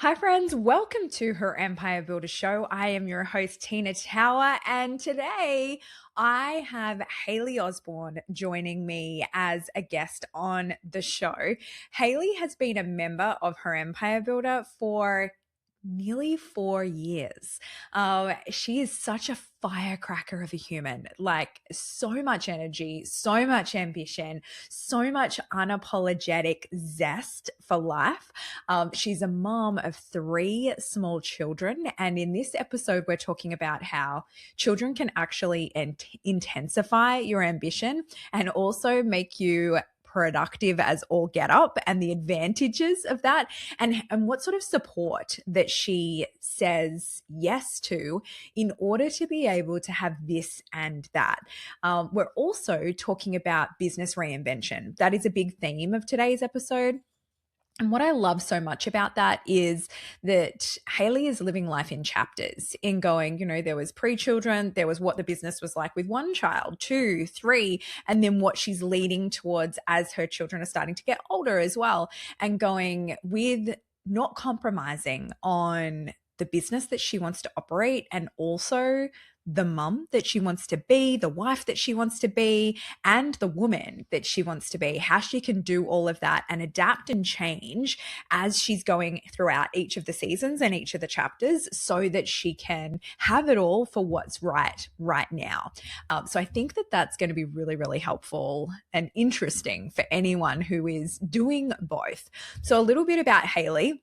Hi, friends. Welcome to Her Empire Builder Show. I am your host, Tina Tower, and today I have Hayley Osborne joining me as a guest on the show. Hayley has been a member of Her Empire Builder for nearly 4 years. She is such a firecracker of a human, like so much energy, so much ambition, so much unapologetic zest for life. She's a mom of three small children. And in this episode, we're talking about how children can actually intensify your ambition and also make you productive as all get up, and the advantages of that, and what sort of support that she says yes to in order to be able to have this and that. We're also talking about business reinvention. That is a big theme of today's episode. And what I love so much about that is that Hayley is living life in chapters, in going, there was pre-children, there was what the business was like with one child, two, three, and then what she's leading towards as her children are starting to get older as well, and going with not compromising on the business that she wants to operate, and also the mum that she wants to be, the wife that she wants to be, and the woman that she wants to be, how she can do all of that and adapt and change as she's going throughout each of the seasons and each of the chapters so that she can have it all for what's right now. So I think that that's going to be really, really helpful and interesting for anyone who is doing both. So a little bit about Hayley.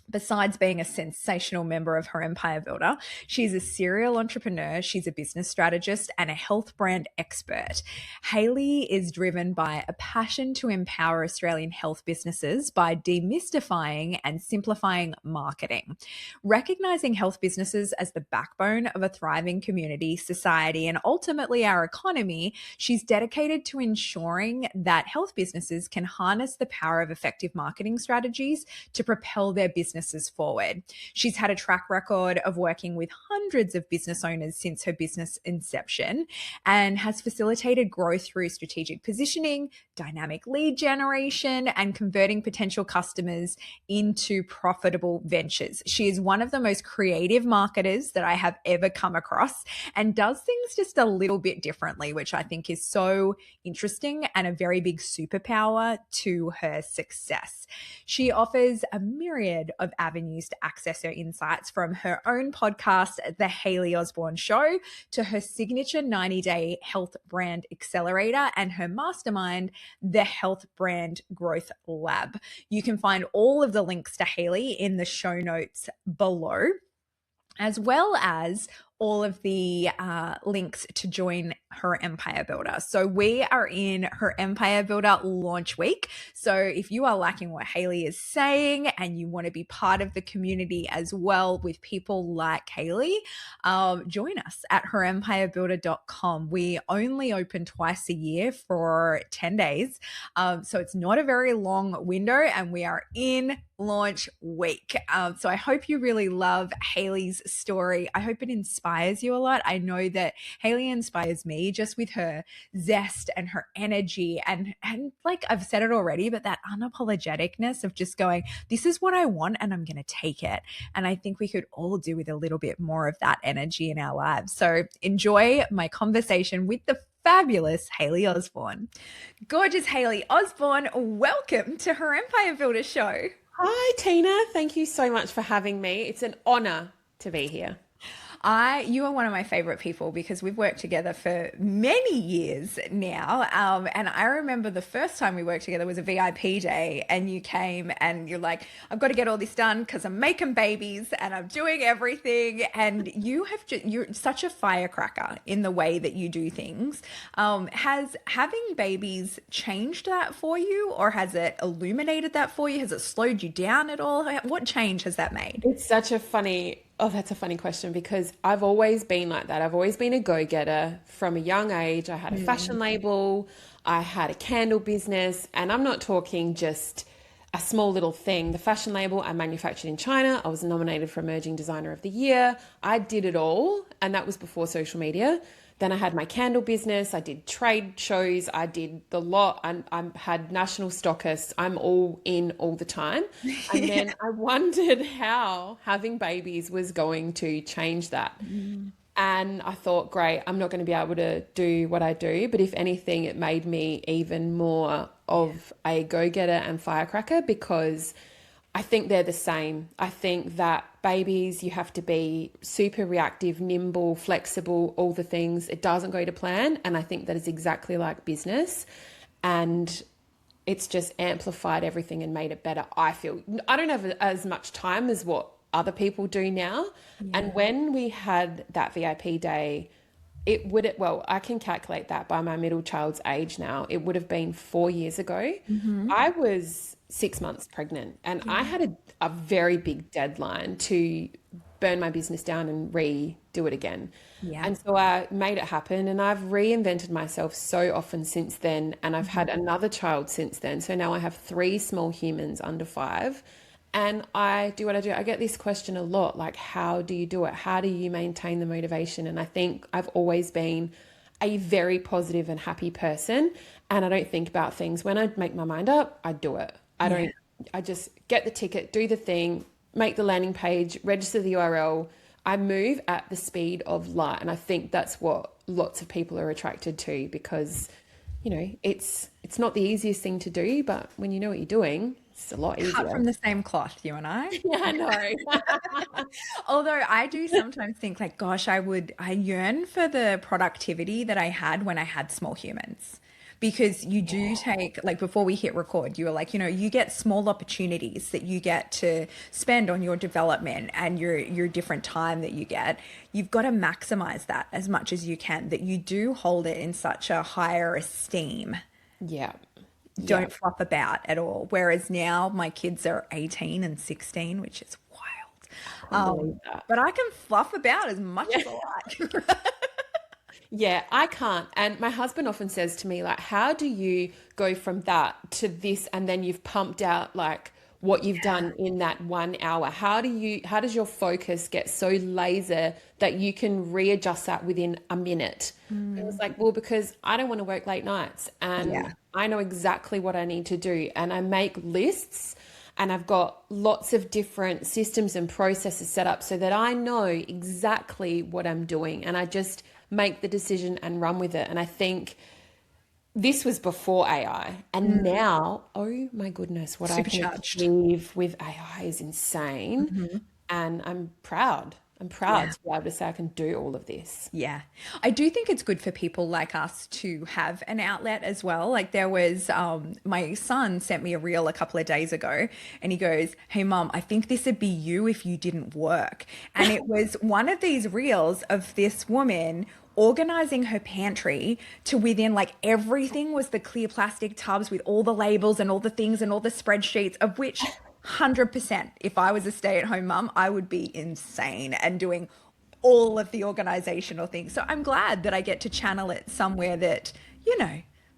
Besides being a sensational member of Her Empire Builder, she's a serial entrepreneur, she's a business strategist, and a health brand expert. Hayley is driven by a passion to empower Australian health businesses by demystifying and simplifying marketing. Recognizing health businesses as the backbone of a thriving community, society, and ultimately our economy, she's dedicated to ensuring that health businesses can harness the power of effective marketing strategies to propel their businesses forward. She's had a track record of working with hundreds of business owners since her business inception, and has facilitated growth through strategic positioning, dynamic lead generation, and converting potential customers into profitable ventures. She is one of the most creative marketers that I have ever come across, and does things just a little bit differently, which I think is so interesting and a very big superpower to her success. She offers a myriad of avenues to access her insights, from her own podcast, The Hayley Osborne Show, to her signature 90-day health brand accelerator and her mastermind, the Health Brand Growth Lab. You can find all of the links to Hayley in the show notes below, as well as all of the links to join Her Empire Builder. So we are in Her Empire Builder launch week. So if you are liking what Hayley is saying and you want to be part of the community as well with people like Hayley, join us at herempirebuilder.com. We only open twice a year for 10 days. So it's not a very long window, and we are in launch week. So I hope you really love Hayley's story. I hope it inspires you a lot. I know that Hayley inspires me just with her zest and her energy, and like I've said it already, but that unapologeticness of just going, this is what I want and I'm going to take it. And I think we could all do with a little bit more of that energy in our lives. So enjoy my conversation with the fabulous Hayley Osborne. Gorgeous Hayley Osborne, welcome to Her Empire Builder Show. Hi, Tina. Thank you so much for having me. It's an honor to be here. You are one of my favorite people because we've worked together for many years now. And I remember the first time we worked together was a VIP day, and you came and you're like, I've got to get all this done because I'm making babies and I'm doing everything. And you're such a firecracker in the way that you do things. Has having babies changed that for you, or has it illuminated that for you? Has it slowed you down at all? What change has that made? That's a funny question, because I've always been like that. I've always been a go-getter from a young age. I had a fashion label, I had a candle business, and I'm not talking just a small little thing. The fashion label I manufactured in China. I was nominated for Emerging Designer of the Year. I did it all, and that was before social media. Then I had my candle business. I did trade shows. I did the lot. I had national stockists. I'm all in all the time. And Yeah. then I wondered how having babies was going to change that. Mm. And I thought, great, I'm not going to be able to do what I do. But if anything, it made me even more of a go-getter and firecracker, because I think they're the same. I think that babies, you have to be super reactive, nimble, flexible, all the things. It doesn't go to plan. And I think that is exactly like business. And it's just amplified everything and made it better. I feel I don't have as much time as what other people do now. And Yeah. when we had that VIP day, it would, well, I can calculate that by my middle child's age now. It would have been 4 years ago. Hmm. I was 6 months pregnant, and I Yeah. had a very big deadline to burn my business down and redo it again. Yeah. And so I made it happen, and I've reinvented myself so often since then. And I've had Mhm. another child since then. So now I have three small humans under 5. And I do what I do. I get this question a lot, like, how do you do it? How do you maintain the motivation? And I think I've always been a very positive and happy person. And I don't think about things. When I make my mind up, I do it. I Yeah. don't, I just get the ticket, do the thing, make the landing page, register the URL. I move at the speed of light. And I think that's what lots of people are attracted to, because, it's not the easiest thing to do, but when you know what you're doing, it's a lot Cut easier. from the same cloth, you and I. Yeah, I know. Although I do sometimes think like, gosh, I yearn for the productivity that I had when I had small humans. Because you do take, like before we hit record, you were like, you get small opportunities that you get to spend on your development and your different time that you get. You've got to maximize that as much as you can, that you do hold it in such a higher esteem. Yeah. Yeah. Don't fluff about at all. Whereas now my kids are 18 and 16, which is I wild. can't believe that. But I can fluff about as much Yeah. as I like. Yeah, I can't. And my husband often says to me, like, how do you go from that to this, and then you've pumped out like what you've done in that 1 hour? How does your focus get so laser that you can readjust that within a minute? And it's Mm, like, well, because I don't want to work late nights, and yeah. I know exactly what I need to do, and I make lists. And I've got lots of different systems and processes set up so that I know exactly what I'm doing. And I just make the decision and run with it. And I think this was before AI. And Mm, now, oh my goodness, what I can supercharged. achieve with AI is insane. Mhm. And I'm proud. I'm proud Yeah. to be able to say I can do all of this. Yeah. I do think it's good for people like us to have an outlet as well. Like there was, my son sent me a reel a couple of days ago and he goes, "Hey mom, I think this would be you if you didn't work." And it was one of these reels of this woman organizing her pantry to within like everything was the clear plastic tubs with all the labels and all the things and all the spreadsheets, of which 100% if I was a stay-at-home mum, I would be insane and doing all of the organizational things. So I'm glad that I get to channel it somewhere that,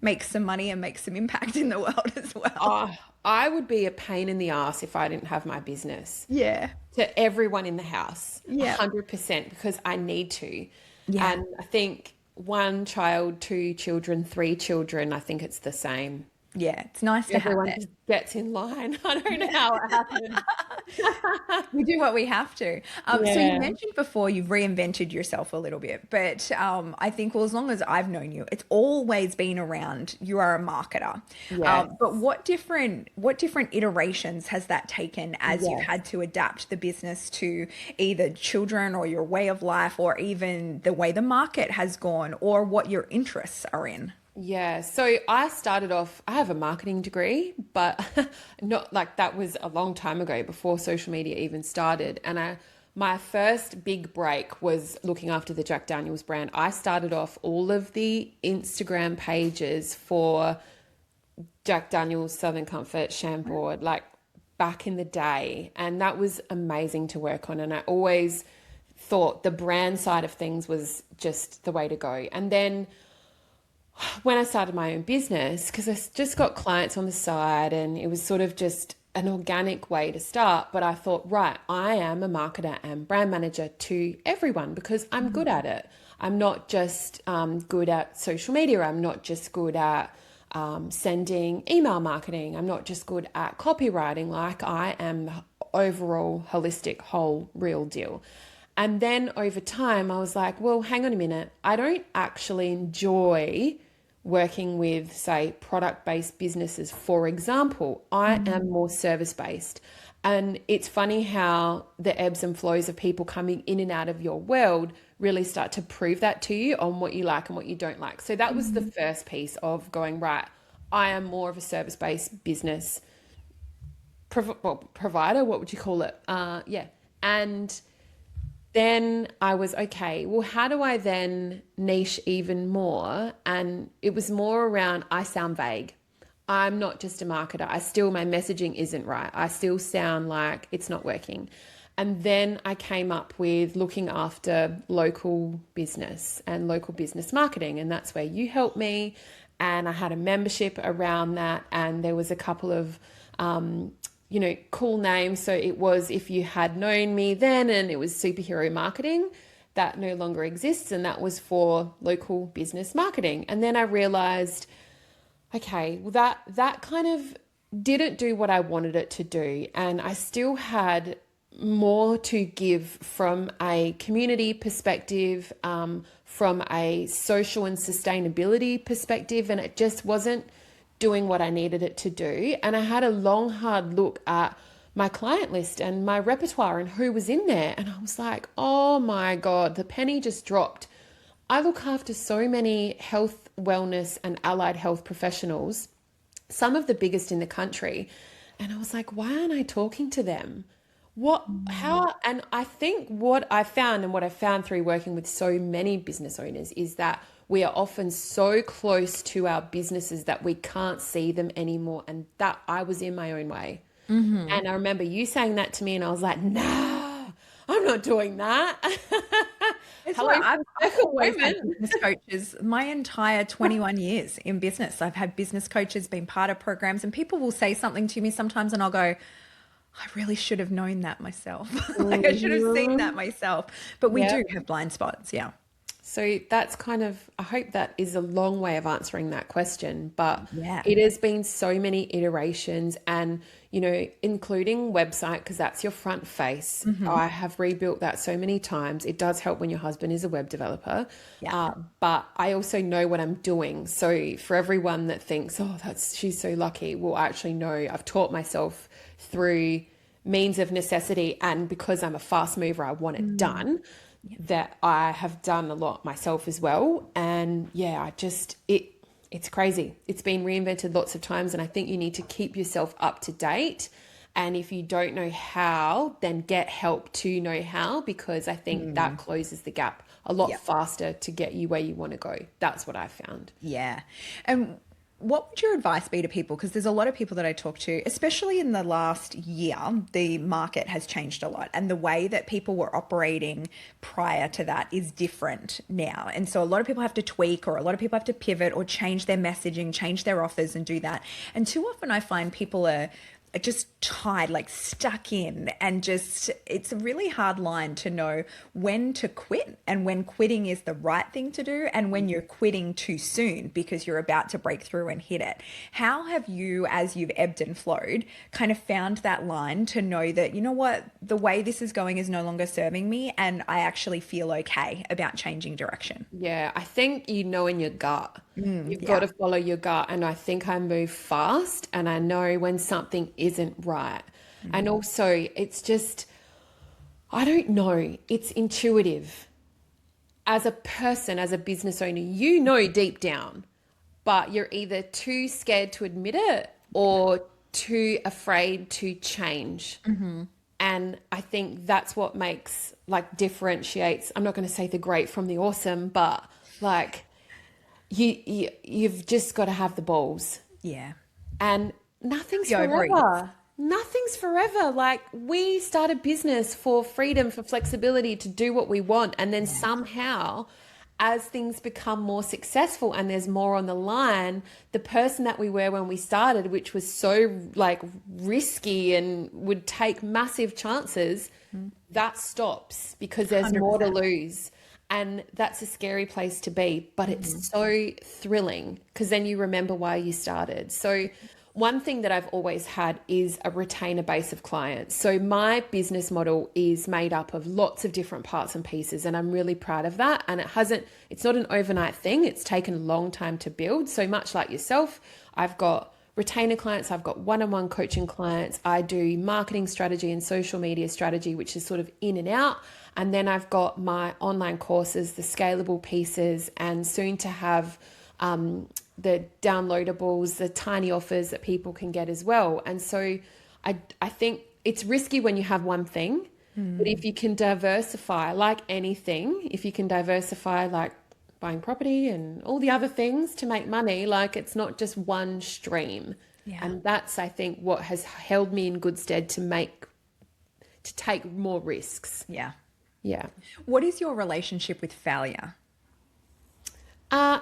makes some money and makes some impact in the world as well. Oh, I would be a pain in the ass if I didn't have my business. Yeah. To everyone in the house, Yeah. 100%, because I need to. Yeah. And I think one child, two children, three children, I think it's the same. Yeah. It's nice to have Everyone it. just gets in line. I don't know how it happened. We do what we have to. So you Yeah. mentioned before you've reinvented yourself a little bit, but I think, well, as long as I've known you, it's always been around. You are a marketer. Yes. But what different iterations has that taken as you've Yes. had to adapt the business to either children or your way of life, or even the way the market has gone, or what your interests are in? Yeah. So I started off, I have a marketing degree, but not like that was a long time ago before social media even started. And my first big break was looking after the Jack Daniels brand. I started off all of the Instagram pages for Jack Daniels Southern Comfort Chambord, like back in the day. And that was amazing to work on. And I always thought the brand side of things was just the way to go. And then when I started my own business, because just got clients on the side and it was sort of just an organic way to start. But I thought, right, I am a marketer and brand manager to everyone because I'm good at it. I'm not just good at social media. I'm not just good at sending email marketing. I'm not just good at copywriting. Like, I am the overall holistic, whole, real deal. And then over time, I was like, well, hang on a minute. I don't actually enjoy working with, say, product-based businesses. For example, I am more service-based. And it's funny how the ebbs and flows of people coming in and out of your world really start to prove that to you on what you like and what you don't like. So that was the first piece of going, right, I am more of a service-based business provider. What would you call it? Yeah. And then I was, okay, well, how do I then niche even more? And it was more around, I sound vague. I'm not just a marketer. My messaging isn't right. I still sound like it's not working. And then I came up with looking after local business and local business marketing. And that's where you helped me. And I had a membership around that. And there was a couple of, cool names. So it was If You Had Known Me Then, and it was Superhero Marketing. That no longer exists. And that was for local business marketing. And then I realized, okay, well, that kind of didn't do what I wanted it to do. And I still had more to give from a community perspective, from a social and sustainability perspective. And it just wasn't doing what I needed it to do. And I had a long, hard look at my client list and my repertoire and who was in there. And I was like, oh my God, the penny just dropped. I look after so many health, wellness, and allied health professionals, some of the biggest in the country. And I was like, why aren't I talking to them? And I think what I found through working with so many business owners is that we are often so close to our businesses that we can't see them anymore. And that I was in my own way. And I remember you saying that to me and I was like, no, I'm not doing that. It's Hello, like I've always had women. business coaches my entire 21 years in business. I've had business coaches, been part of programs, and people will say something to me sometimes and I'll go, I really should have known that myself. Like, I should have seen that myself. But we Yeah. do have blind spots. Yeah. So that's kind of, I hope that is a long way of answering that question, but Yeah. it has been so many iterations and, including website, because that's your front face. I have rebuilt that so many times. It does help when your husband is a web developer, Yeah. but I also know what I'm doing. So for everyone that thinks, oh, she's so lucky. Well, actually, no, I've taught myself through means of necessity. And because I'm a fast mover, I want it done. That I have done a lot myself as well. And yeah, it's crazy. It's been reinvented lots of times. And I think you need to keep yourself up to date. And if you don't know how, then get help to know how, because I think that closes the gap a lot faster to get you where you want to go. That's what I found. Yeah. And what would your advice be to people? Because there's a lot of people that I talk to, especially in the last year, the market has changed a lot. And the way that people were operating prior to that is different now. And so a lot of people have to tweak, or a lot of people have to pivot or change their messaging, change their offers and do that. And too often I find people are just tied, like stuck in, and just, it's a really hard line to know when to quit and when quitting is the right thing to do and when you're quitting too soon because you're about to break through and hit it. How have you, as you've ebbed and flowed, kind of found that line to know that, you know what, the way this is going is no longer serving me and I actually feel okay about changing direction? Yeah, I think in your gut. You've got to follow your gut. And I think I move fast and I know when something isn't right. And also, it's just, I don't know, it's intuitive. As a person, as a business owner, you know deep down, but you're either too scared to admit it or too afraid to change. And I think that's what makes, like, differentiates, I'm not going to say the great from the awesome, but like, you've just got to have the balls. Yeah. And nothing's The ovaries. forever. Nothing's forever. Like, we start a business for freedom, for flexibility, to do what we want. And then somehow, as things become more successful and there's more on the line, the person that we were when we started, which was so like risky and would take massive chances, that stops because there's more to 100%. lose. And that's a scary place to be, but it's so thrilling because then you remember why you started. So one thing that I've always had is a retainer base of clients. So my business model is made up of lots of different parts and pieces, and I'm really proud of that. And it's not an overnight thing. It's taken a long time to build. So much like yourself, I've got retainer clients, I've got one-on-one coaching clients. I do marketing strategy and social media strategy, which is sort of in and out. And then I've got my online courses, the scalable pieces, and soon to have the downloadables, the tiny offers that people can get as well. And so I think it's risky when you have one thing, but if you can diversify, like anything, if you can diversify, like buying property and all the other things to make money, like it's not just one stream. Yeah. And that's, I think, what has held me in good stead to take more risks. Yeah. Yeah. What is your relationship with failure?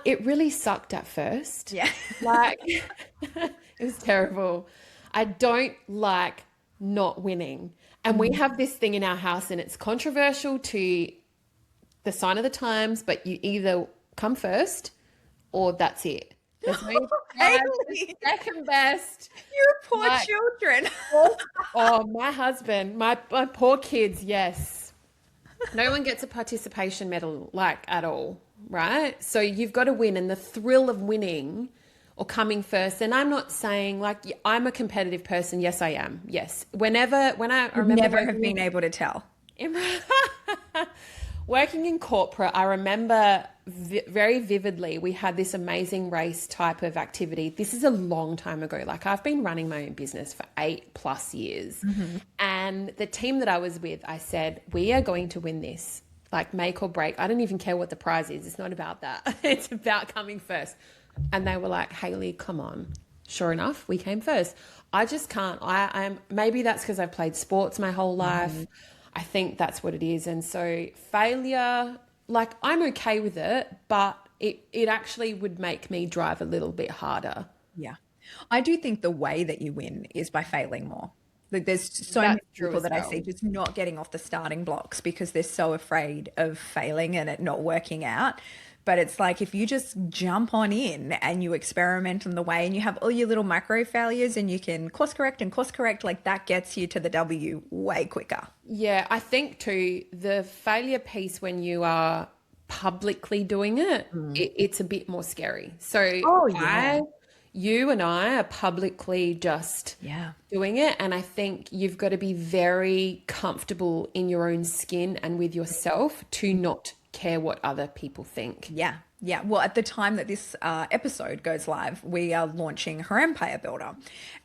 It really sucked at first. Yeah. Like, it was terrible. I don't like not winning. And we have this thing in our house, and it's controversial to the sign of the times, but you either come first or that's it. There's no Hayley, second best. your poor Like, children. oh, my husband, my poor kids, yes. No one gets a participation medal, like, at all, right? So you've got to win, and the thrill of winning or coming first. And I'm not saying, like, I'm a competitive person. Yes, I am. Yes. I remember Never have been able to tell. Working in corporate, I remember very vividly, we had this amazing race type of activity. This is a long time ago. Like, I've been running my own business for 8+ years. And the team that I was with, I said, we are going to win this, like make or break. I don't even care what the prize is. It's not about that. It's about coming first. And they were like, Hayley, come on. Sure enough, we came first. I just can't. Maybe that's because I've played sports my whole life. I think that's what it is. And so failure, like, I'm okay with it, but it actually would make me drive a little bit harder. Yeah. I do think the way that you win is by failing more. Like, there's so That's many true people as that I well. see just not getting off the starting blocks because they're so afraid of failing and it not working out. But it's like, if you just jump on in and you experiment on the way and you have all your little micro failures and you can course correct, like, that gets you to the W way quicker. Yeah, I think too, the failure piece when you are publicly doing it, it's a bit more scary. So Oh, yeah. you and I are publicly just Yeah. doing it. And I think you've got to be very comfortable in your own skin and with yourself to not care what other people think. Yeah. Yeah. Well, at the time that this episode goes live, we are launching her Empire Builder.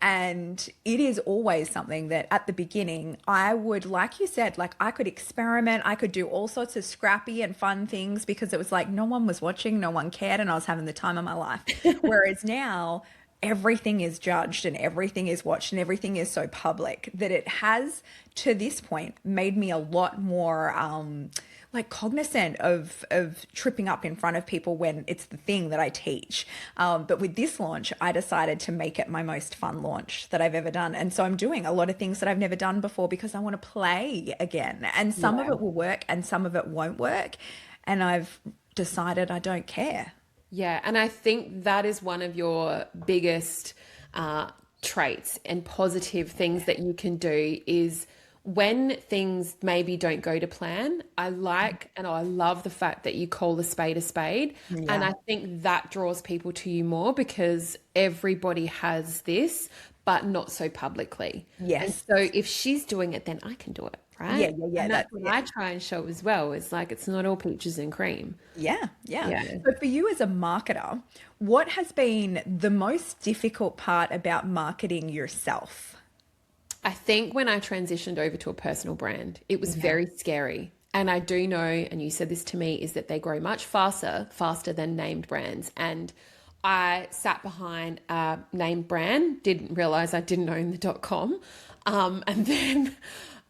And it is always something that at the beginning, I would, like you said, like, I could experiment, I could do all sorts of scrappy and fun things because it was like no one was watching, no one cared, and I was having the time of my life. Whereas now, everything is judged and everything is watched and everything is so public that it has, to this point, made me a lot more like cognizant of tripping up in front of people when it's the thing that I teach. But with this launch, I decided to make it my most fun launch that I've ever done. And so I'm doing a lot of things that I've never done before because I want to play again. And some of it will work and some of it won't work. And I've decided I don't care. Yeah, and I think that is one of your biggest traits and positive things that you can do is when things maybe don't go to plan. I like and I love the fact that you call a spade a spade. Yeah. And I think that draws people to you more because everybody has this, but not so publicly. Yes. And so if she's doing it, then I can do it. Right? Yeah. And that's what I try and show as well. It's like, it's not all peaches and cream. Yeah. But for you as a marketer, what has been the most difficult part about marketing yourself? I think when I transitioned over to a personal brand, it was very scary. And I do know, and you said this to me, is that they grow much faster than named brands. And I sat behind a named brand, didn't realize I didn't own the .com. And then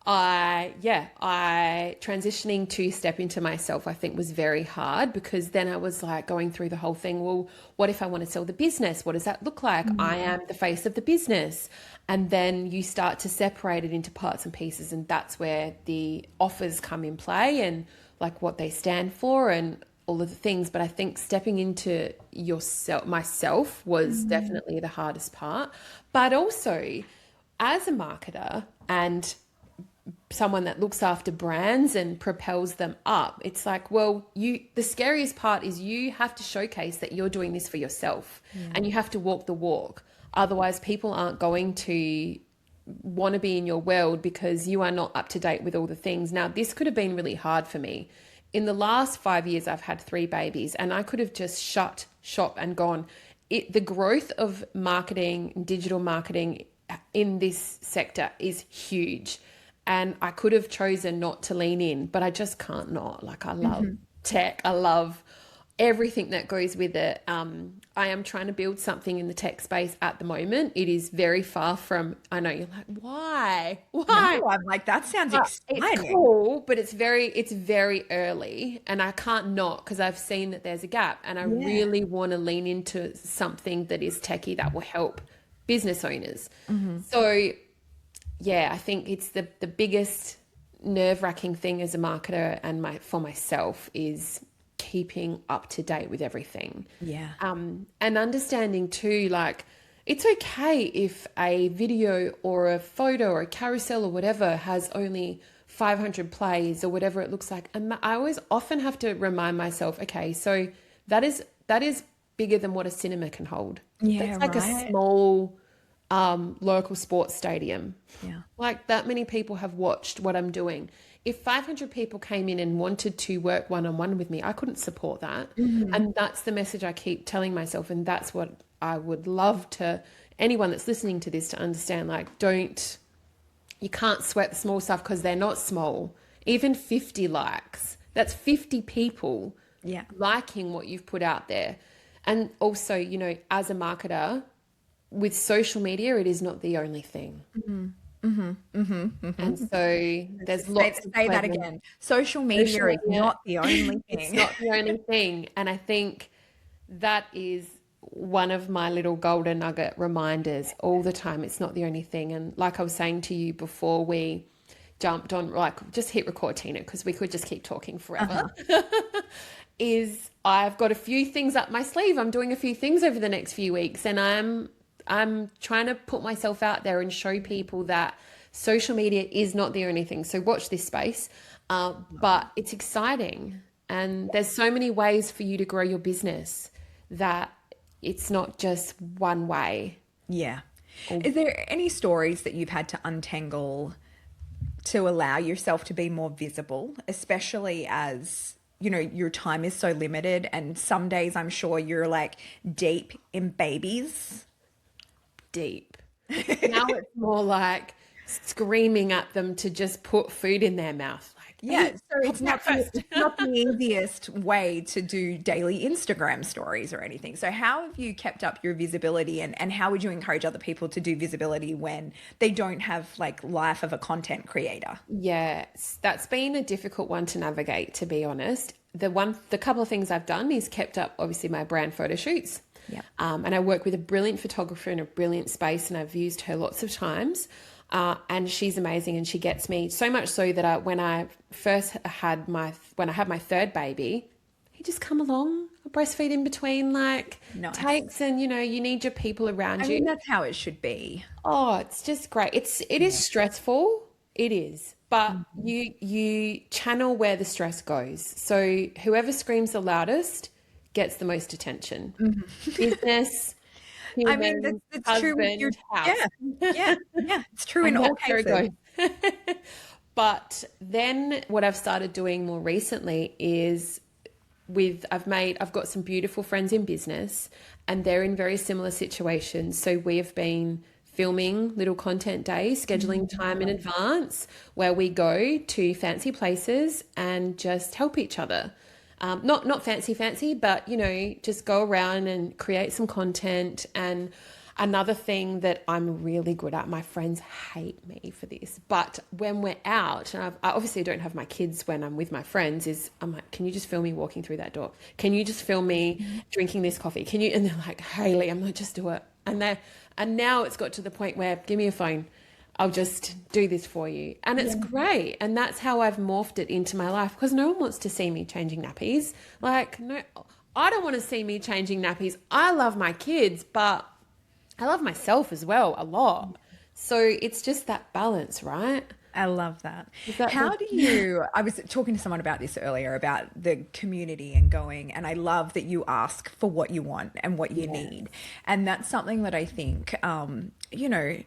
I transitioning to step into myself, I think was very hard because then I was like going through the whole thing. Well, what if I want to sell the business? What does that look like? I am the face of the business. And then you start to separate it into parts and pieces. And that's where the offers come in play. And like what they stand for and all of the things. But I think stepping into myself was definitely the hardest part. But also, as a marketer and someone that looks after brands and propels them up, it's like, well, the scariest part is you have to showcase that you're doing this for yourself, and you have to walk the walk. Otherwise, people aren't going to want to be in your world because you are not up to date with all the things. Now, this could have been really hard for me. In the last 5 years, I've had 3 babies, and I could have just shut shop and gone. The growth of marketing, digital marketing in this sector is huge. And I could have chosen not to lean in, but I just can't not. Like, I love tech. I love everything that goes with it. I am trying to build something in the tech space at the moment. It is very far from, I know you're like, why? No, I'm like, that sounds exciting. It's cool, but it's very early, and I can't not, because I've seen that there's a gap, and I really want to lean into something that is techie that will help business owners. So yeah, I think it's the biggest nerve-wracking thing as a marketer and for myself is keeping up to date with everything. Yeah. And understanding too, like, it's okay if a video or a photo or a carousel or whatever has only 500 plays or whatever it looks like. And I always often have to remind myself, okay, so that is bigger than what a cinema can hold. Yeah, that's like right. a small local sports stadium. Yeah. Like, that many people have watched what I'm doing. If 500 people came in and wanted to work one-on-one with me, I couldn't support that. And that's the message I keep telling myself. And that's what I would love to anyone that's listening to this to understand. Like, you can't sweat the small stuff because they're not small. Even 50 likes, that's 50 people liking what you've put out there. And also, you know, as a marketer, with social media, it is not the only thing. And so there's lots of say that again. Social media is not the only thing. It's not the only thing. And I think that is one of my little golden nugget reminders all the time. It's not the only thing. And like I was saying to you before we jumped on, like, just hit record, Tina, because we could just keep talking forever, is I've got a few things up my sleeve. I'm doing a few things over the next few weeks, and I'm trying to put myself out there and show people that social media is not the only thing. So watch this space, but it's exciting. And there's so many ways for you to grow your business that it's not just one way. Yeah. Is there any stories that you've had to untangle to allow yourself to be more visible, especially as, you know, your time is so limited, and some days I'm sure you're like deep in babies? Deep. Now it's more like screaming at them to just put food in their mouth. Like, yeah, so it's not the easiest way to do daily Instagram stories or anything. So how have you kept up your visibility, and how would you encourage other people to do visibility when they don't have like life of a content creator? Yes, that's been a difficult one to navigate, to be honest. The couple of things I've done is kept up, obviously, my brand photo shoots. Yeah. And I work with a brilliant photographer in a brilliant space, and I've used her lots of times. And she's amazing, and she gets me so much so that when I had my third baby, he just come along, I breastfeed in between takes, and you know, you need your people around you. I mean, that's how it should be. Oh, it's just great. It is stressful. It is. But you channel where the stress goes. So whoever screams the loudest gets the most attention. Business, human, I mean, that's true with your house. Yeah. It's true in all cases. But then what I've started doing more recently is I've got some beautiful friends in business, and they're in very similar situations. So we have been filming little content days, scheduling time in advance where we go to fancy places and just help each other. Not fancy, but, you know, just go around and create some content. And another thing that I'm really good at, my friends hate me for this, but when we're out, and I obviously don't have my kids when I'm with my friends, I'm like, can you just film me walking through that door? Can you just film me drinking this coffee? Can you? And they're like, Hayley, I'm like, just do it. And now it's got to the point where, give me a phone. I'll just do this for you. And it's great. And that's how I've morphed it into my life, because no one wants to see me changing nappies. Like, no, I don't want to see me changing nappies. I love my kids, but I love myself as well a lot. So it's just that balance, right? I love that. That How do you, I was talking to someone about this earlier about the community and going, and I love that you ask for what you want and what you need. And that's something that I think, you know,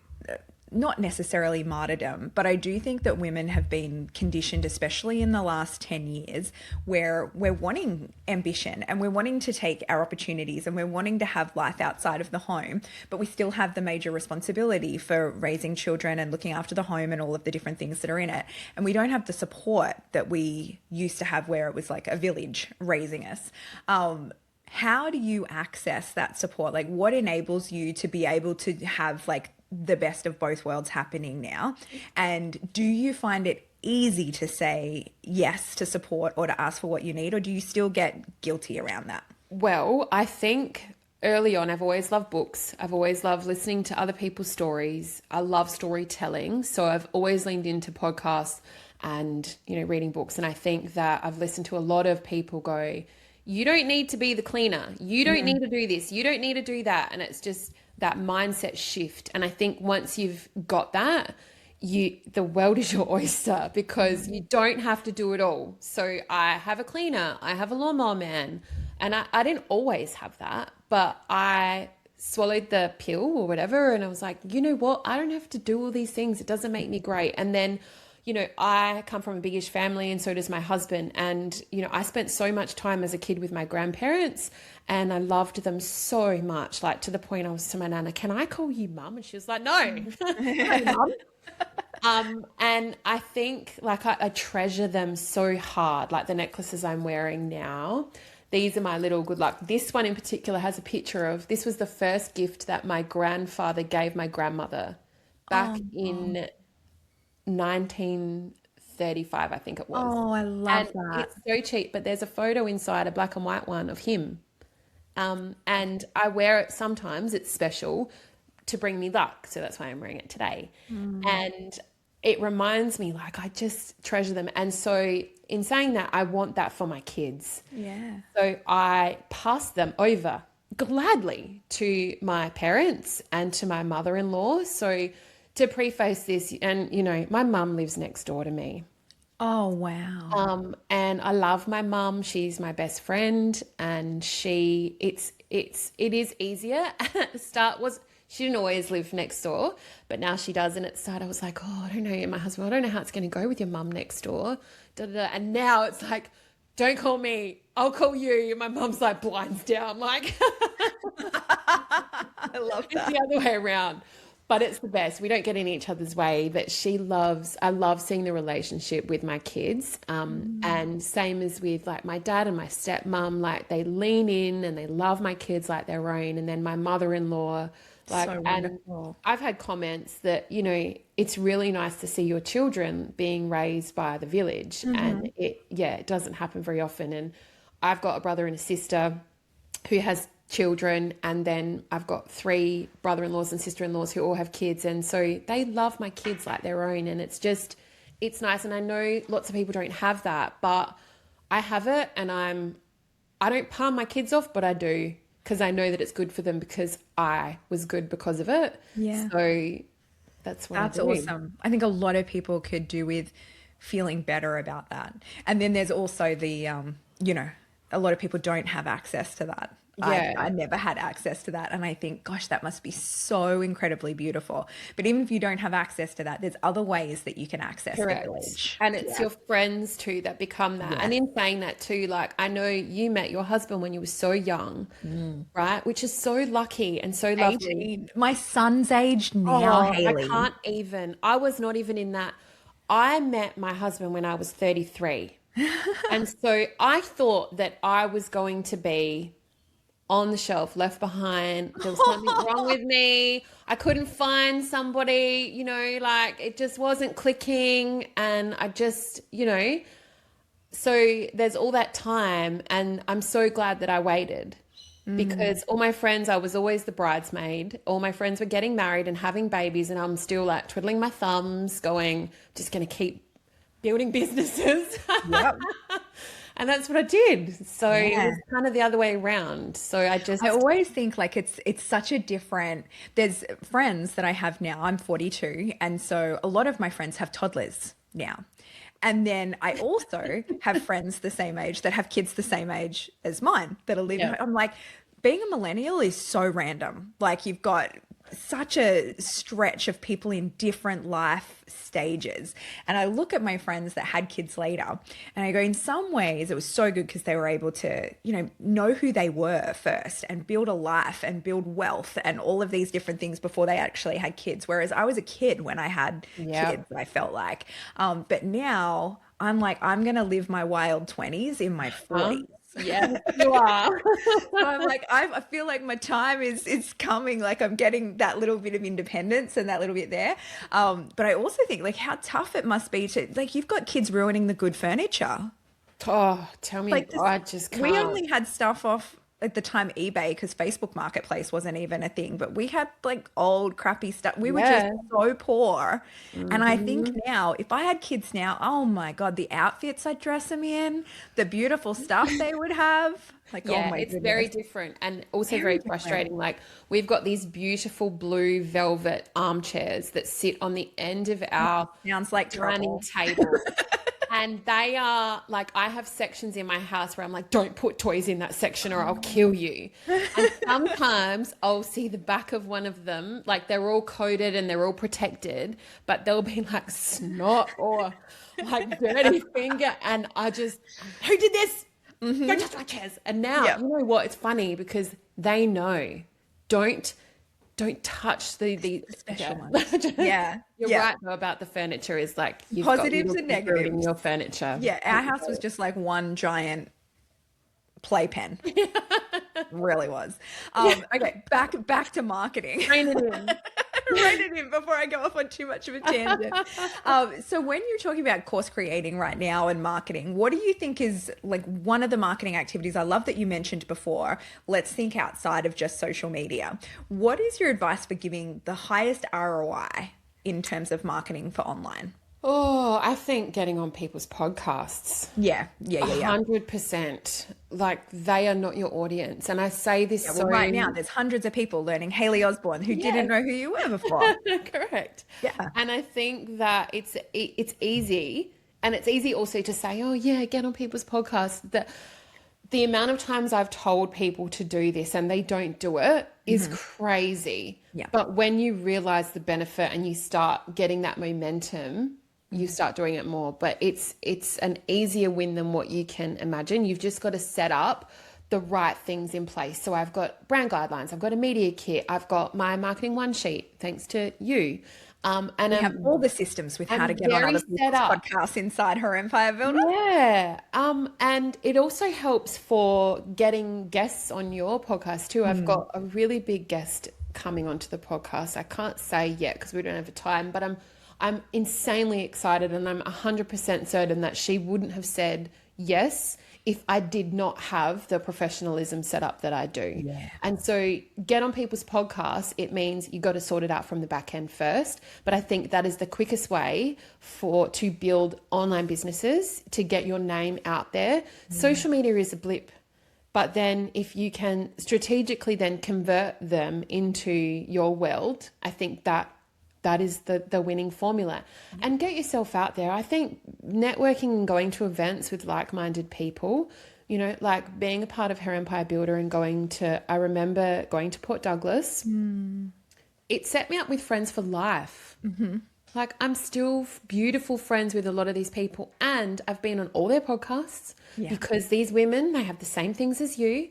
not necessarily martyrdom, but I do think that women have been conditioned, especially in the last 10 years, where we're wanting ambition and we're wanting to take our opportunities and we're wanting to have life outside of the home, but we still have the major responsibility for raising children and looking after the home and all of the different things that are in it. And we don't have the support that we used to have, where it was like a village raising us. How do you access that support? Like, what enables you to be able to have like the best of both worlds happening now? And do you find it easy to say yes to support or to ask for what you need, or do you still get guilty around that? Well, I think early on, I've always loved books. I've always loved listening to other people's stories. I love storytelling. So I've always leaned into podcasts and, you know, reading books. And I think that I've listened to a lot of people go, you don't need to be the cleaner. You don't need to do this. You don't need to do that. And it's just that mindset shift. And I think once you've got that, the world is your oyster, because you don't have to do it all. So I have a cleaner, I have a lawnmower man, and I didn't always have that, but I swallowed the pill or whatever. And I was like, you know what? I don't have to do all these things. It doesn't make me great. And then, you know, I come from a biggish family, and so does my husband. And, you know, I spent so much time as a kid with my grandparents, and I loved them so much, like to the point I was to my nana, can I call you mum? And she was like, no, no, mum. And I think like I treasure them so hard, like the necklaces I'm wearing now. These are my little good luck. This one in particular has a picture of, this was the first gift that my grandfather gave my grandmother back in 1935, I think it was. Oh, I love And that. it's so cheap, but there's a photo inside, a black and white one of him. And I wear it sometimes, it's special, to bring me luck. So that's why I'm wearing it today. And it reminds me, like, I just treasure them. And so in saying that, I want that for my kids. Yeah. So I pass them over gladly to my parents and to my mother-in-law. So to preface this, and, you know, my mum lives next door to me. Oh, wow. And I love my mum. She's my best friend, and it is easier. At the start she didn't always live next door, but now she does. And at the start I was like, oh, I don't know, my husband, I don't know how it's going to go with your mum next door. Da, da, da. And now it's like, don't call me, I'll call you. And my mum's like blinds down, like I love it's that. the other way around. But it's the best. We don't get in each other's way. But I love seeing the relationship with my kids. And same as with like my dad and my stepmom, like they lean in and they love my kids like their own. And then my mother-in-law, like, So and wonderful. I've had comments that, you know, it's really nice to see your children being raised by the village. And it doesn't happen very often. And I've got a brother and a sister who has children, and then I've got 3 brother-in-laws and sister-in-laws who all have kids, and so they love my kids like their own. And it's nice. And I know lots of people don't have that, but I have it. And I don't palm my kids off, but I do, because I know that it's good for them, because I was good because of it. Yeah. So that's what That's I do. awesome. I think a lot of people could do with feeling better about that. And then there's also the, you know, a lot of people don't have access to that. Yeah. I never had access to that. And I think, gosh, that must be so incredibly beautiful. But even if you don't have access to that, there's other ways that you can access the Correct. village. And it's your friends too that become that. And in saying that too, like, I know you met your husband when you were so young, right? Which is so lucky and so lovely. 18. My son's aged now, Hayley. I can't even. I was not even in that. I met my husband when I was 33. And so I thought that I was going to be on the shelf, left behind. There was something wrong with me. I couldn't find somebody, you know, like it just wasn't clicking. And I just, you know, so there's all that time, and I'm so glad that I waited. because all my friends, I was always the bridesmaid. All my friends were getting married and having babies, and I'm still like twiddling my thumbs, going, just going to keep building businesses. Yep. And that's what I did. So it Yeah. was kind of the other way around. So I just, I always think like it's such a different, there's friends that I have now. I'm 42, and so a lot of my friends have toddlers now. And then I also have friends the same age that have kids the same age as mine that are living. yeah, I'm like, being a millennial is so random. Like you've got such a stretch of people in different life stages. And I look at my friends that had kids later and I go, in some ways, it was so good because they were able to, know who they were first and build a life and build wealth and all of these different things before they actually had kids. Whereas I was a kid when I had yeah, kids, I felt like. But now I'm like, I'm going to live my wild 20s in my huh? 40s. Yeah, you are. So I'm like, I feel like my time is coming. Like I'm getting that little bit of independence and that little bit there. But I also think like how tough it must be to like you've got kids ruining the good furniture. Oh, tell me, Like I just we can't. only had stuff off at the time eBay because Facebook Marketplace wasn't even a thing, but we had like old crappy stuff. We were just Yeah. so poor. And I think Hmm. now, if I had kids now, oh my God, the outfits I'd dress them in, the beautiful stuff they would have. Like, oh Yeah, my it's goodness, very different and also very very different. frustrating. Like we've got these beautiful blue velvet armchairs that sit on the end of our Sounds like dining trouble. table. And they are like, I have sections in my house where I'm like, don't put toys in that section or I'll kill you. And sometimes I'll see the back of one of them, like they're all coated and they're all protected, but there'll be like snot or like dirty finger. And I just, who did this? Don't touch my chairs. And now, Yep. you know what? It's funny because they know, don't don't touch the Special yeah. ones. Yeah. You're Yeah. right though about the furniture is like you've got Positives little and kids ruining negatives. your furniture. Yeah. Our house was just like one giant playpen. Really was. Yeah, Okay, back to marketing. rein it in. Write it in before I go off on too much of a tangent. So when you're talking about course creating right now and marketing, what do you think is like one of the marketing activities? I love that you mentioned before. Let's think outside of just social media. What is your advice for giving the highest ROI in terms of marketing for online? Oh, I think getting on people's podcasts. Yeah, yeah, A yeah, yeah. 100%. Like they are not your audience. And I say this Yeah, so well, right now there's hundreds of people learning Hayley Osborne who didn't yes. know who you were before. Correct. Yeah. And I think that it's easy, and it's easy also to say, oh yeah, get on people's podcasts. The amount of times I've told people to do this and they don't do it is crazy. Yeah. But when you realize the benefit and you start getting that momentum, you start doing it more. But it's an easier win than what you can imagine. You've just got to set up the right things in place. So I've got brand guidelines, I've got a media kit, I've got my marketing one sheet, thanks to you. And We have all the systems with how to I'm get on very other set people's up. podcasts inside her Empire Builder. Yeah. And it also helps for getting guests on your podcast too. I've got a really big guest coming onto the podcast. I can't say yet because we don't have the time, but I'm insanely excited and I'm 100% certain that she wouldn't have said yes if I did not have the professionalism set up that I do. Yeah. And so get on people's podcasts, it means you got to sort it out from the back end first. But I think that is the quickest way to build online businesses, to get your name out there. Social media is a blip. But then if you can strategically then convert them into your world, I think that is the winning formula. And get yourself out there. I think networking and going to events with like-minded people, like being a part of Her Empire Builder and I remember going to Port Douglas. It set me up with friends for life. Like I'm still beautiful friends with a lot of these people, and I've been on all their podcasts because these women, they have the same things as you,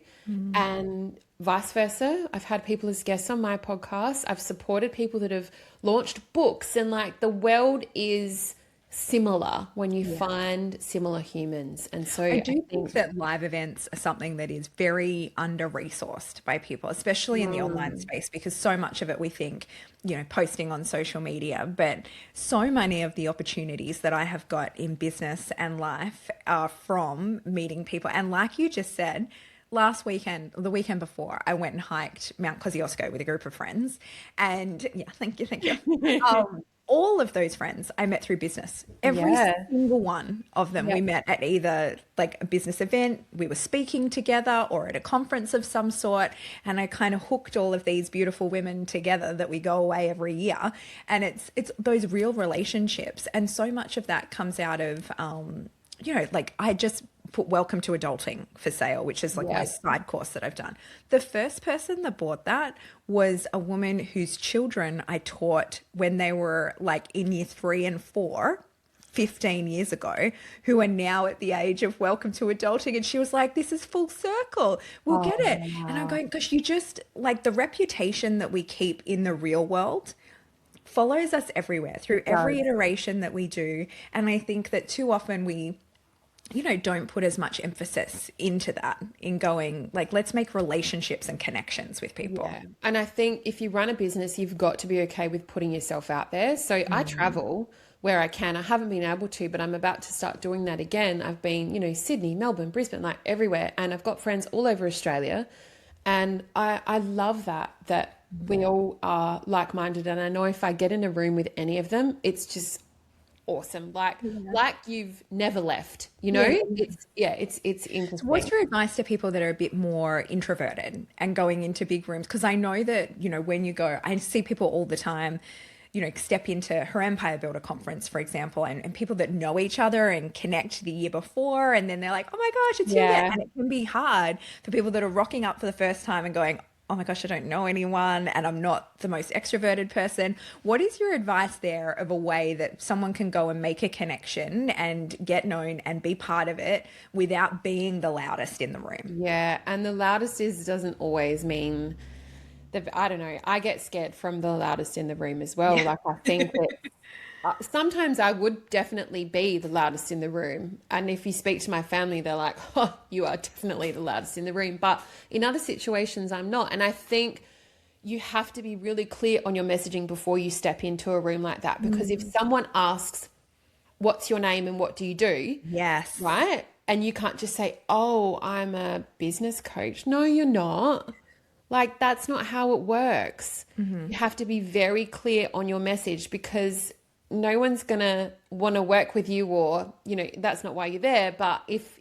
and vice versa. I've had people as guests on my podcast. I've supported people that have launched books, and like the world is similar when you find similar humans. And so I I do think think that live events are something that is very under-resourced by people, especially in the online mm, space, because so much of it we think, posting on social media, but so many of the opportunities that I have got in business and life are from meeting people. And like you just said, last weekend, or the weekend before, I went and hiked Mount Kosciuszko with a group of friends. And yeah, thank you. All of those friends I met through business. Every Yeah. single one of them Yeah. we met at either like a business event, we were speaking together, or at a conference of some sort. And I kind of hooked all of these beautiful women together that we go away every year. And it's those real relationships. And so much of that comes out of like I just put Welcome to Adulting for sale, which is like my Yeah. side course that I've done. The first person that bought that was a woman whose children I taught when they were like in year 3 and 4, 15 years ago, who are now at the age of Welcome to Adulting. And she was like, this is full circle. We'll Oh, get it. And I'm wow. going, gosh, you just like the reputation that we keep in the real world follows us everywhere through It every does. iteration that we do. And I think that too often we don't put as much emphasis into that in going like, let's make relationships and connections with people. Yeah. And I think if you run a business, you've got to be okay with putting yourself out there. So I travel where I can. I haven't been able to, but I'm about to start doing that again. I've been, Sydney, Melbourne, Brisbane, like everywhere. And I've got friends all over Australia. And I love that we all are like-minded. And I know if I get in a room with any of them, it's just awesome. Like you've never left, Yeah. it's So what's interesting. your advice to people that are a bit more introverted and going into big rooms? Because I know that, when you go, I see people all the time, step into her Empire Builder conference, for example, and people that know each other and connect the year before. And then they're like, oh my gosh, it's you again. Yeah. And it can be hard for people that are rocking up for the first time and going, oh my gosh, I don't know anyone and I'm not the most extroverted person. What is your advice there of a way that someone can go and make a connection and get known and be part of it without being the loudest in the room? Yeah, and the loudest is doesn't always mean that, I don't know. I get scared from the loudest in the room as well. Yeah. Like I think that sometimes I would definitely be the loudest in the room. And if you speak to my family, they're like, "Oh, you are definitely the loudest in the room." But in other situations, I'm not. And I think you have to be really clear on your messaging before you step into a room like that. Because if someone asks, "What's your name and what do you do?" Yes. right? And you can't just say, "Oh, I'm a business coach." No, you're not. Like, that's not how it works. You have to be very clear on your message because no one's going to want to work with you or, that's not why you're there. But if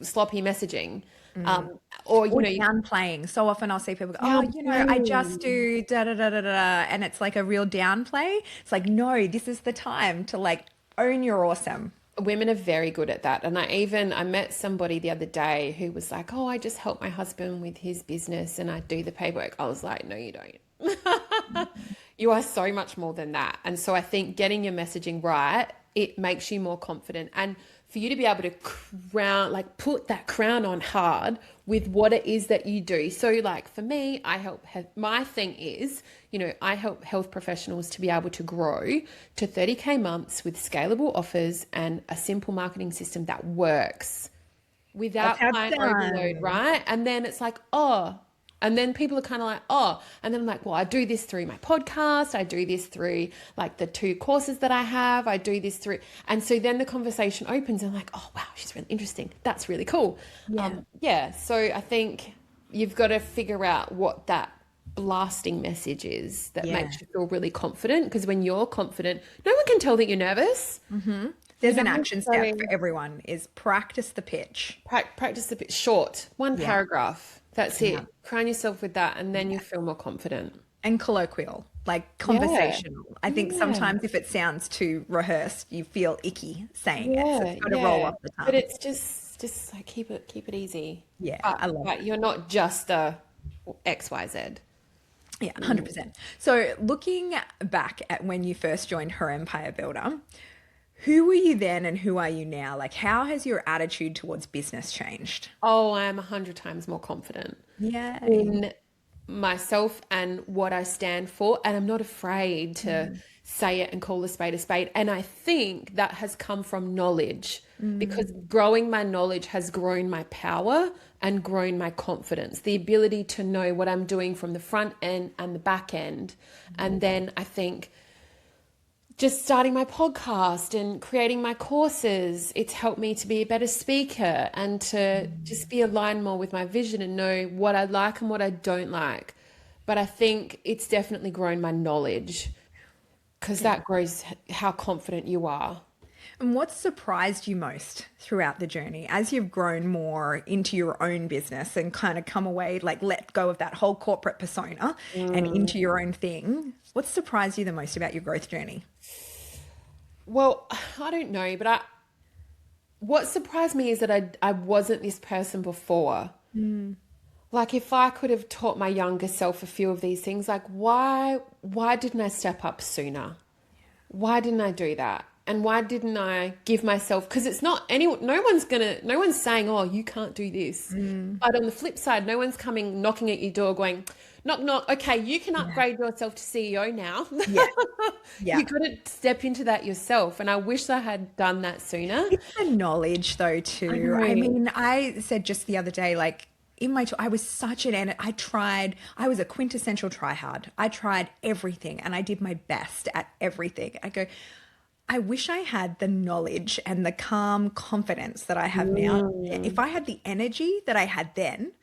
sloppy messaging, or, Or downplaying. So often I'll see people go, oh, I just downplaying. do da da da da da. And it's like a real downplay. It's like, no, this is the time to like own your awesome. Women are very good at that. And I met somebody the other day who was like, "Oh, I just help my husband with his business and I do the paperwork." I was like, "No, you don't." You are so much more than that. And so I think getting your messaging right, it makes you more confident. And for you to be able to put that crown on hard with what it is that you do. So like for me, my thing is, I help health professionals to be able to grow to 30K months with scalable offers and a simple marketing system that works That's without how it's client overload, done. right? And then it's like, oh, and then people are kind of like, oh, and then I'm like, well, I do this through my podcast. I do this through like the 2 courses that I have. I do this through. And so then the conversation opens and I'm like, oh, wow, she's really interesting. That's really cool. Yeah. Yeah. So I think you've got to figure out what that blasting message is that Yeah. makes you feel really confident. Because when you're confident, no one can tell that you're nervous. There's an action step So for everyone is practice the pitch. practice a bit short, one Yeah. paragraph. That's Yeah. it. Crown yourself with that, and then you feel more confident. And colloquial, like Yeah, conversational. I think yeah, sometimes if it sounds too rehearsed, you feel icky saying it. So it's yeah, got to roll yeah. off the But tongue. it's just like keep it easy. Yeah, But I love but it. you're not just a XYZ. Yeah, 100%. So looking back at when you first joined Her Empire Builder, who were you then and who are you now? Like, how has your attitude towards business changed? Oh, I am 100 times more confident Yay. in myself and what I stand for. And I'm not afraid to say it and call a spade a spade. And I think that has come from knowledge because growing my knowledge has grown my power and grown my confidence, the ability to know what I'm doing from the front end and the back end. And then I think just starting my podcast and creating my courses, it's helped me to be a better speaker and to just be aligned more with my vision and know what I like and what I don't like. But I think it's definitely grown my knowledge, because that grows how confident you are. And what surprised you most throughout the journey as you've grown more into your own business and kind of come away, like let go of that whole corporate persona and into your own thing? What surprised you the most about your growth journey? Well, I don't know, but what surprised me is that I wasn't this person before. Like, if I could have taught my younger self a few of these things, like why didn't I step up sooner? Why didn't I do that? And why didn't I give myself, because it's not anyone, no one's saying, oh, you can't do this. But on the flip side, no one's coming knocking at your door going, knock, knock, okay, you can upgrade yourself to CEO now. Yeah. Yeah. You got to step into that yourself. And I wish I had done that sooner. It's the knowledge though, too. I mean, I said just the other day, like in my, I was such I was a quintessential try hard. I tried everything and I did my best at everything. I go, I wish I had the knowledge and the calm confidence that I have now. If I had the energy that I had then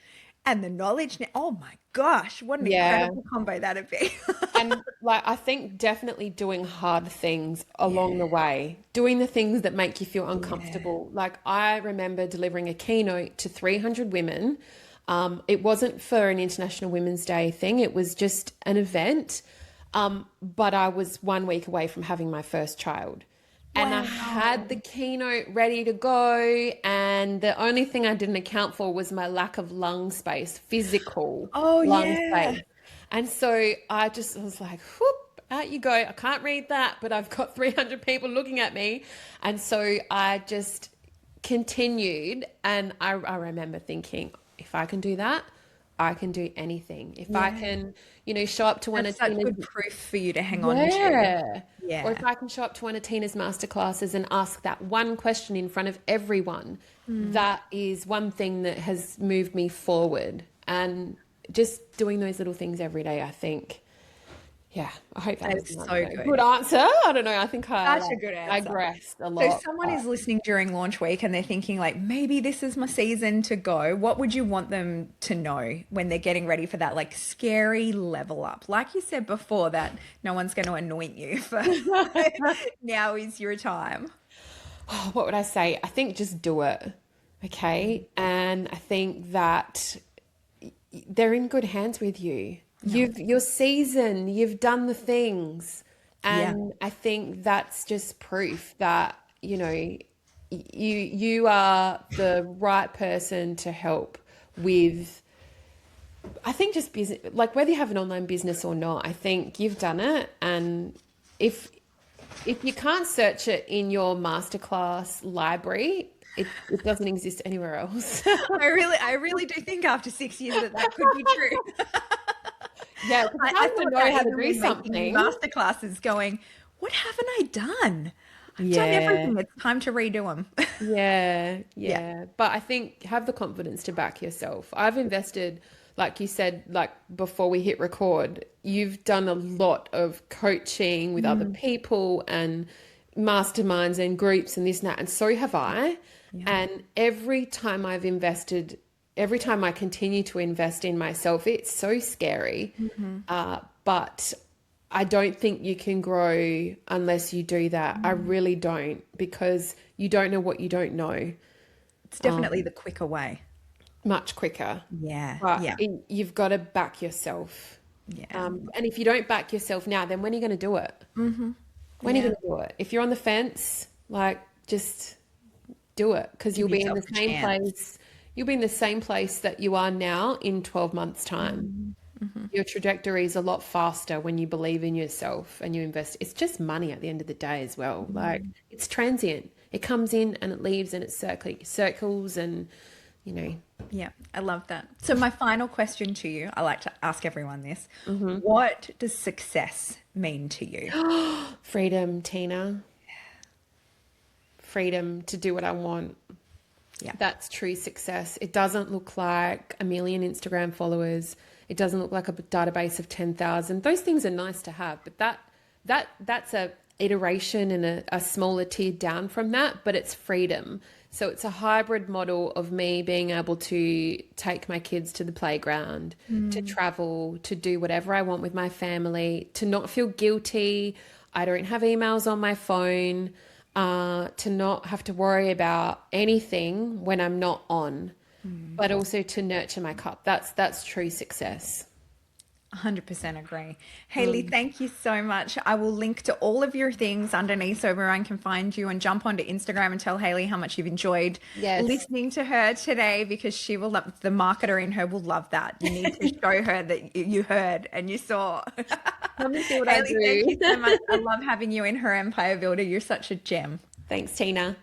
and the knowledge now, oh my gosh, what an Yeah. incredible combo that'd be. And like, I think definitely doing hard things along the way, doing the things that make you feel uncomfortable. Like, I remember delivering a keynote to 300 women. It wasn't for an International Women's Day thing. It was just an event. But I was 1 week away from having my first child. And I had the keynote ready to go. And the only thing I didn't account for was my lack of lung space, physical lung space. And so I just was like, whoop, out you go. I can't read that, but I've got 300 people looking at me. And so I just continued. And I remember thinking, if I can do that, I can do anything. If I can, show up to one of That's such Tina's, good proof for you to hang on to. or if I can show up to one of Tina's masterclasses and ask that one question in front of everyone, that is one thing that has moved me forward. And just doing those little things every day, I think. Yeah, I hope that was so a good. good answer. I don't know. I think Such a good I answer. digressed a So lot. if someone is listening during launch week and they're thinking like, maybe this is my season to go, what would you want them to know when they're getting ready for that like scary level up? Like you said before, that no one's going to anoint you for now is your time. What would I say? I think just do it. Okay. And I think that they're in good hands with you. You're seasoned, you've done the things. And I think that's just proof that, you are the right person to help with, I think, just business, like whether you have an online business or not. I think you've done it. And if you can't search it in your masterclass library, it doesn't exist anywhere else. I really do think after 6 years that could be true. Yeah, because I I thought know that how to even do when making something. masterclasses going, what haven't I done? I've done Yeah. everything. It's time to redo them. Yeah. But I think have the confidence to back yourself. I've invested, like you said, like before we hit record, you've done a lot of coaching with other people and masterminds and groups and this and that. And so have I. And every time I continue to invest in myself, it's so scary. But I don't think you can grow unless you do that. I really don't, because you don't know what you don't know. It's definitely the quicker way. Much quicker. Yeah. But Yeah. you've got to back yourself. Yeah. And if you don't back yourself now, then when are you going to do it? When are you going to do it? If you're on the fence, like, just do it, because you'll be in the same place. You'll be in the same place that you are now in 12 months' time. Your trajectory is a lot faster when you believe in yourself and you invest. It's just money at the end of the day as well. Like, it's transient. It comes in and it leaves and it circles and, Yeah. I love that. So my final question to you, I like to ask everyone this. What does success mean to you? freedom, Tina. Freedom to do what I want. Yeah. That's true success. It doesn't look like 1 million Instagram followers. It doesn't look like a database of 10,000. Those things are nice to have, but that's a iteration and a smaller tier down from that, but it's freedom. So it's a hybrid model of me being able to take my kids to the playground, to travel, to do whatever I want with my family, to not feel guilty. I don't have emails on my phone, to not have to worry about anything when I'm not on, but also to nurture my cup. That's true success. 100% agree. Hayley, thank you so much. I will link to all of your things underneath so everyone can find you, and jump onto Instagram and tell Hayley how much you've enjoyed Yes. listening to her today, because she will love, the marketer in her will love that. You need to show her that you heard and you saw. Come and see what I Hayley, thank do. you so much. I love having you in Her Empire Builder. You're such a gem. Thanks, Tina.